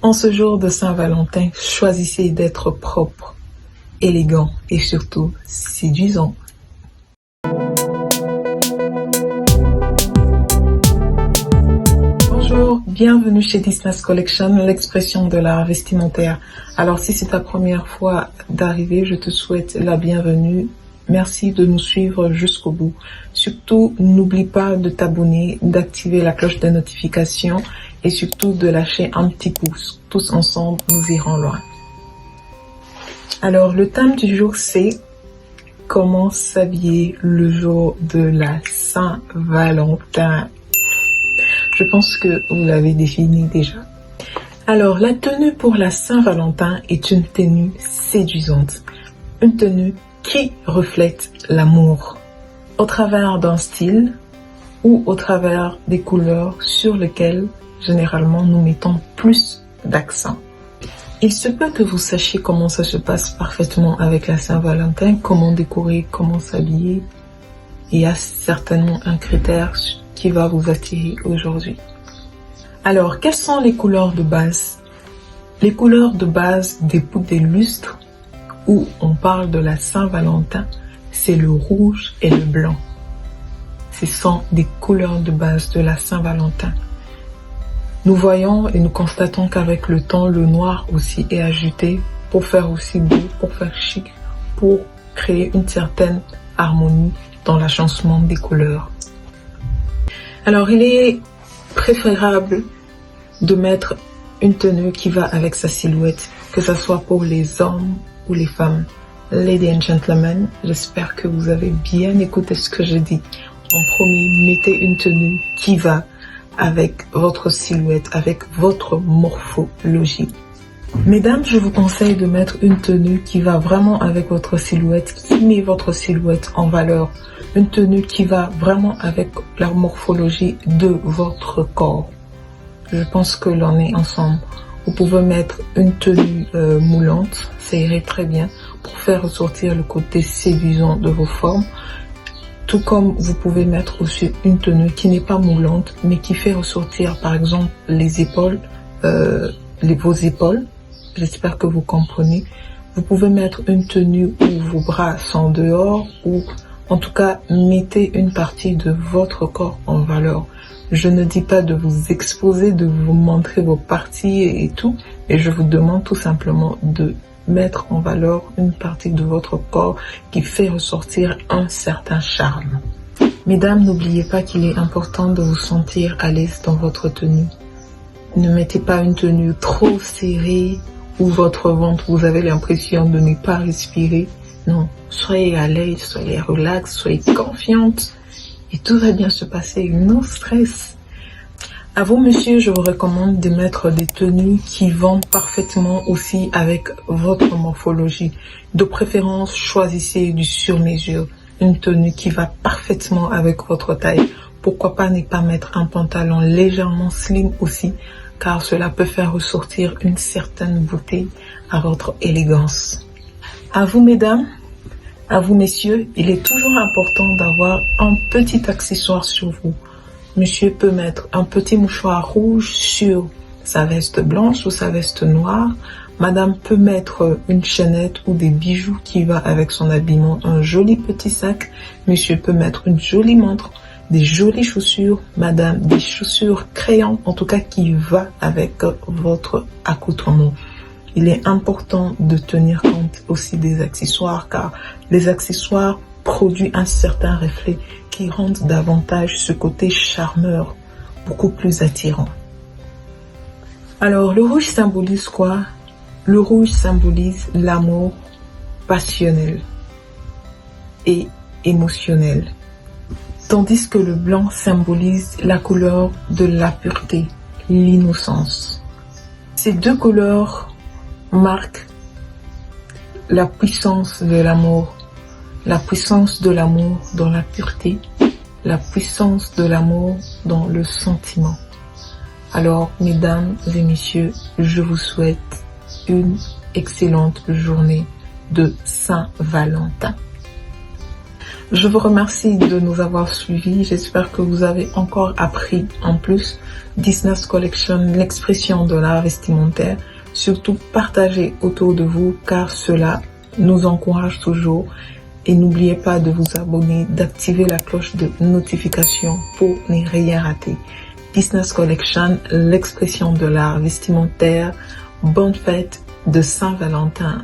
En ce jour de Saint-Valentin, choisissez d'être propre, élégant et surtout séduisant. Bonjour, bienvenue chez Dismas Collection, l'expression de l'art vestimentaire. Alors si c'est ta première fois d'arriver, je te souhaite la bienvenue. Merci de nous suivre jusqu'au bout. Surtout, n'oublie pas de t'abonner, d'activer la cloche de notification et surtout de lâcher un petit pouce. Tous ensemble, nous irons loin. Alors, le thème du jour, c'est comment s'habiller le jour de la Saint-Valentin. Je pense que vous l'avez défini déjà. Alors, la tenue pour la Saint-Valentin est une tenue séduisante. Une tenue qui reflète l'amour au travers d'un style ou au travers des couleurs sur lesquelles généralement nous mettons plus d'accent. Il se peut que vous sachiez comment ça se passe parfaitement avec la Saint-Valentin, comment décorer, comment s'habiller. Il y a certainement un critère qui va vous attirer aujourd'hui. Alors, quelles sont les couleurs de base? Les couleurs de base des poudres des lustres où on parle de la Saint-Valentin, c'est le rouge et le blanc. Ce sont des couleurs de base de la Saint-Valentin. Nous voyons et nous constatons qu'avec le temps, le noir aussi est ajouté pour faire aussi beau, pour faire chic, pour créer une certaine harmonie dans l'agencement des couleurs. Alors, il est préférable de mettre une tenue qui va avec sa silhouette, que ce soit pour les hommes ou les femmes. Ladies and gentlemen, j'espère que vous avez bien écouté ce que j'ai dit. En premier, mettez une tenue qui va avec votre silhouette, avec votre morphologie. Mesdames, je vous conseille de mettre une tenue qui va vraiment avec votre silhouette, qui met votre silhouette en valeur. Une tenue qui va vraiment avec la morphologie de votre corps. Je pense que l'on est ensemble. Vous pouvez mettre une tenue moulante, ça irait très bien pour faire ressortir le côté séduisant de vos formes. Tout comme vous pouvez mettre aussi une tenue qui n'est pas moulante, mais qui fait ressortir par exemple les épaules, vos épaules. J'espère que vous comprenez. Vous pouvez mettre une tenue où vos bras sont dehors ou en tout cas mettez une partie de votre corps en valeur. Je ne dis pas de vous exposer, de vous montrer vos parties et tout, mais je vous demande tout simplement de mettre en valeur une partie de votre corps qui fait ressortir un certain charme. Mesdames, n'oubliez pas qu'il est important de vous sentir à l'aise dans votre tenue. Ne mettez pas une tenue trop serrée où votre ventre, vous avez l'impression de ne pas respirer. Non, soyez à l'aise, soyez relax, soyez confiante. Et tout va bien se passer, no stress. À vous, monsieur, je vous recommande de mettre des tenues qui vont parfaitement aussi avec votre morphologie. De préférence, choisissez du sur-mesure. Une tenue qui va parfaitement avec votre taille. Pourquoi pas ne pas mettre un pantalon légèrement slim aussi, car cela peut faire ressortir une certaine beauté à votre élégance. À vous, mesdames. À vous, messieurs, il est toujours important d'avoir un petit accessoire sur vous. Monsieur peut mettre un petit mouchoir rouge sur sa veste blanche ou sa veste noire. Madame peut mettre une chaînette ou des bijoux qui va avec son habillement, un joli petit sac. Monsieur peut mettre une jolie montre, des jolies chaussures. Madame, des chaussures crayon, en tout cas qui va avec votre accoutrement. Il est important de tenir compte aussi des accessoires car les accessoires produisent un certain reflet qui rend davantage ce côté charmeur beaucoup plus attirant. Alors, le rouge symbolise quoi? Le rouge symbolise l'amour passionnel et émotionnel, tandis que le blanc symbolise la couleur de la pureté, l'innocence. Ces deux couleurs marque la puissance de l'amour dans la pureté, la puissance de l'amour dans le sentiment. Alors, mesdames et messieurs, je vous souhaite une excellente journée de Saint-Valentin. Je vous remercie de nous avoir suivis. J'espère que vous avez encore appris en plus Disney's Collection, l'expression de l'art vestimentaire. Surtout partagez autour de vous car cela nous encourage toujours. Et n'oubliez pas de vous abonner, d'activer la cloche de notification pour ne rien rater. Disney's Collection, l'expression de l'art vestimentaire. Bonne fête de Saint-Valentin.